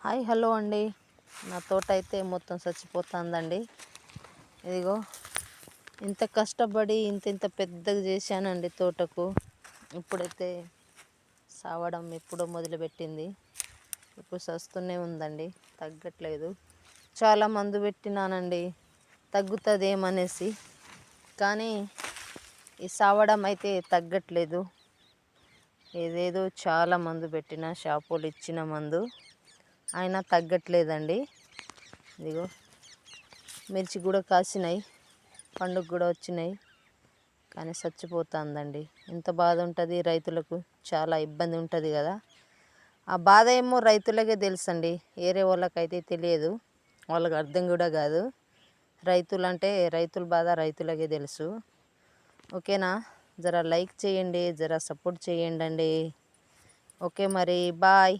Hi hello అండి. నా తోట అయితే మొత్తం చచ్చిపోతుందండి. ఇదిగో ఇంత కష్టపడి ఇంత పెద్దగా చేశానండి తోటకు. ఇప్పుడైతే సావడం ఎప్పుడో మొదలుపెట్టింది. ఇప్పుడు చస్తూనే ఉందండి, తగ్గట్లేదు. చాలా మందు పెట్టినానండి తగ్గుతుందేమనేసి, కానీ ఈ సావడం అయితే తగ్గట్లేదు. ఏదేదో చాలా మందు పెట్టిన, షాపులు ఇచ్చిన మందు అయినా తగ్గట్లేదండి. ఇదిగో మిర్చి కూడా కాసినాయి, పండుగ కూడా వచ్చినాయి, కానీ చచ్చిపోతుందండి. ఎంత బాధ ఉంటుంది రైతులకు, చాలా ఇబ్బంది ఉంటుంది కదా. ఆ బాధ ఏమో రైతులకే తెలుసండి, వేరే వాళ్ళకైతే తెలియదు, వాళ్ళకి అర్థం కూడా కాదు. రైతులు అంటే రైతుల బాధ రైతులకే తెలుసు. ఓకేనా, జర లైక్ చేయండి, జర సపోర్ట్ చేయండి అండి. ఓకే మరి, బాయ్.